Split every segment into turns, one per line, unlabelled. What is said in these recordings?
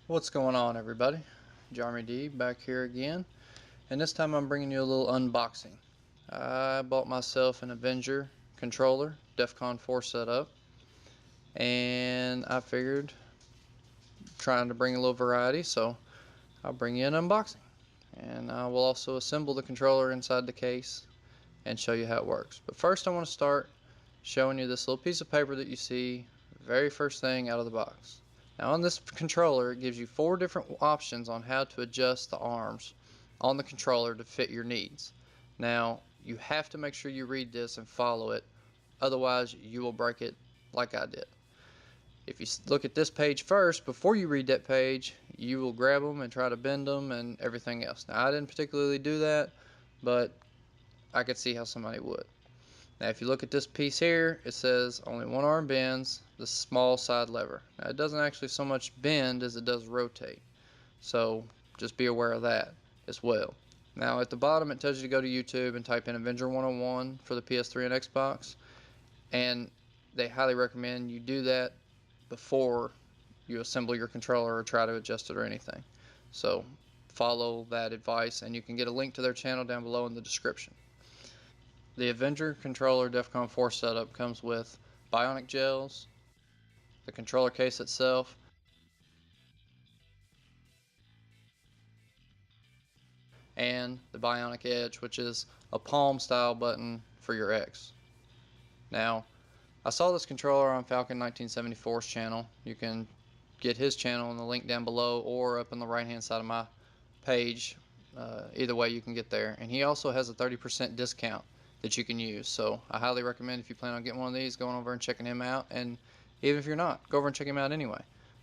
What's going on, everybody? Jarmy D back here again, and this time I'm bringing you a little unboxing. I bought myself an Avenger Controller, Defcon 4 setup, and I figured trying to bring a little variety, so I'll bring you an unboxing. And I will also assemble the controller inside the case and show you how it works. But first I want to start showing you this little piece of paper that you see very first thing out of the box. Now on this controller, it gives you 4 different options on how to adjust the arms on the controller to fit your needs. Now you have to make sure you read this and follow it, otherwise you will break it like I did. If you look at this page first, before you read that page, you will grab them and try to bend them and everything else. Now I didn't particularly do that, but I could see how somebody would. Now if you look at this piece here, it says only one arm bends, the small side lever. Now it doesn't actually so much bend as it does rotate. So just be aware of that as well. Now at the bottom it tells you to go to YouTube and type in Avenger 101 for the PS3 and Xbox. And they highly recommend you do that before you assemble your controller or try to adjust it or anything. So follow that advice, and you can get a link to their channel down below in the description. The Avenger Controller Defcon 4 setup comes with bionic gels, the controller case itself, and the bionic edge, which is a palm style button for your X. Now, I saw this controller on Falken 1974's channel. You can get his channel in the link down below or up on the right hand side of my page. Either way you can get there. And he also has a 30% discount that you can use. So I highly recommend, if you plan on getting one of these, going over and checking him out. And even if you're not, go over and check him out anyway,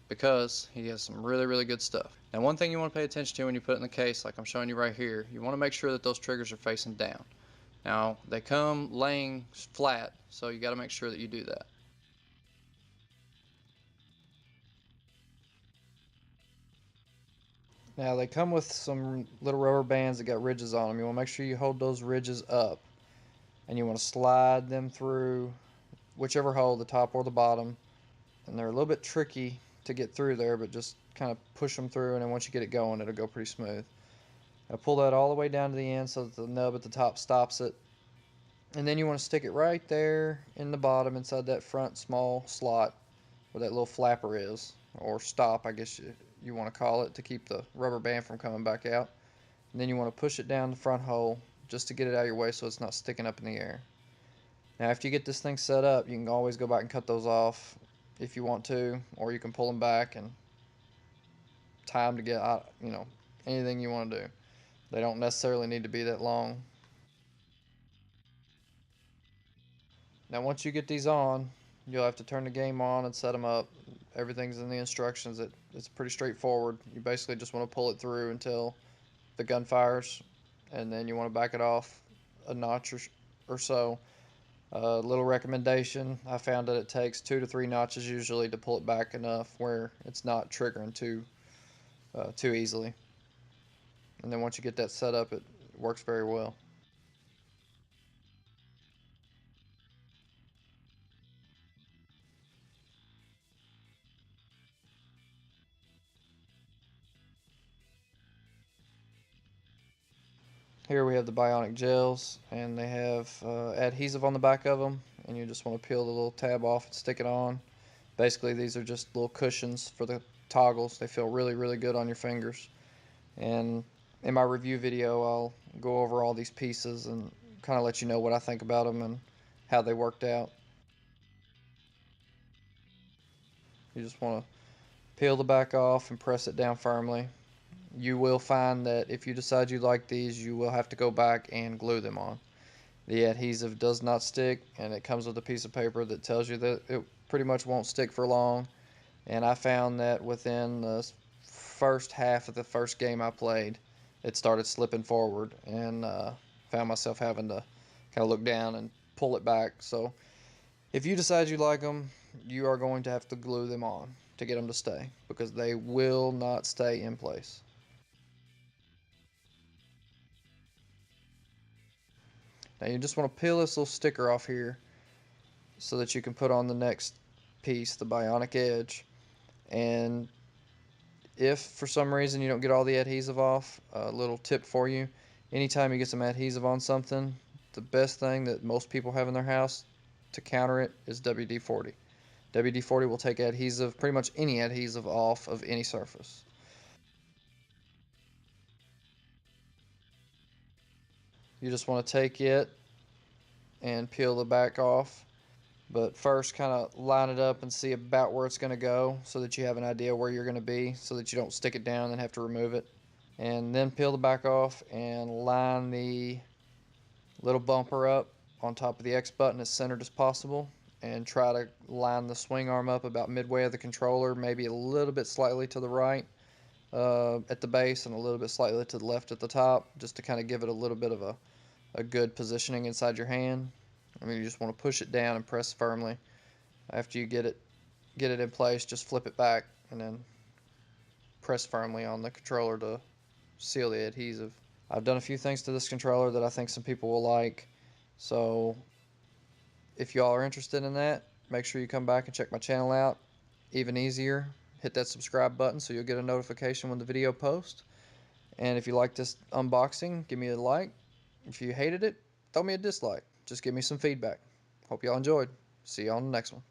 because he has some really good stuff. Now one thing you want to pay attention to when you put it in the case, like I'm showing you right here, you want to make sure that those triggers are facing down. Now they come laying flat, so you got to make sure that you do that. Now they come with some little rubber bands that got ridges on them. You want to make sure you hold those ridges up, and you want to slide them through whichever hole, the top or the bottom. And they're a little bit tricky to get through there, but just kind of push them through, and then once you get it going, it'll go pretty smooth. Now pull that all the way down to the end so that the nub at the top stops it. And then you want to stick it right there in the bottom inside that front small slot where that little flapper is, or stop, I guess you want to call it, to keep the rubber band from coming back out. And then you want to push it down the front hole just to get it out of your way so it's not sticking up in the air. Now after you get this thing set up, you can always go back and cut those off if you want to, or you can pull them back and tie them to get out, anything you want to do. They don't necessarily need to be that long. Now once you get these on, you'll have to turn the game on and set them up. Everything's in the instructions. It's pretty straightforward. You basically just want to pull it through until the gun fires, and then you want to back it off a notch or so. A little recommendation, I found that it takes 2 to 3 notches usually to pull it back enough where it's not triggering too easily. And then once you get that set up, it works very well. Here we have the bionic gels, and they have adhesive on the back of them, and you just want to peel the little tab off and stick it on. Basically, these are just little cushions for the toggles. They feel really good on your fingers. And in my review video, I'll go over all these pieces and kind of let you know what I think about them and how they worked out. You just want to peel the back off and press it down firmly. You will find that if you decide you like these, you will have to go back and glue them on. The adhesive does not stick, and it comes with a piece of paper that tells you that it pretty much won't stick for long. And I found that within the first half of the first game I played, it started slipping forward, and found myself having to kind of look down and pull it back. So if you decide you like them, you are going to have to glue them on to get them to stay, because they will not stay in place. Now you just want to peel this little sticker off here so that you can put on the next piece, the bionic edge. And If for some reason you don't get all the adhesive off, a little tip for you: anytime you get some adhesive on something, the best thing that most people have in their house to counter it is WD-40. WD-40 will take adhesive, pretty much any adhesive, off of any surface. You just want to take it and peel the back off, but first kind of line it up and see about where it's going to go so that you have an idea where you're going to be, so that you don't stick it down and have to remove it. And then peel the back off and line the little bumper up on top of the X button as centered as possible, and try to line the swing arm up about midway of the controller, maybe a little bit slightly to the right at the base and a little bit slightly to the left at the top, just to kind of give it a little bit of a good positioning inside your hand. I mean, you just want to push it down and press firmly. After you get it in place, just flip it back and then press firmly on the controller to seal the adhesive. I've done a few things to this controller that I think some people will like, so if y'all are interested in that, make sure you come back and check my channel out. Even easier, hit that subscribe button so you'll get a notification when the video posts. And if you like this unboxing, give me a like. If you hated it, throw me a dislike. Just give me some feedback. Hope y'all enjoyed. See y'all on the next one.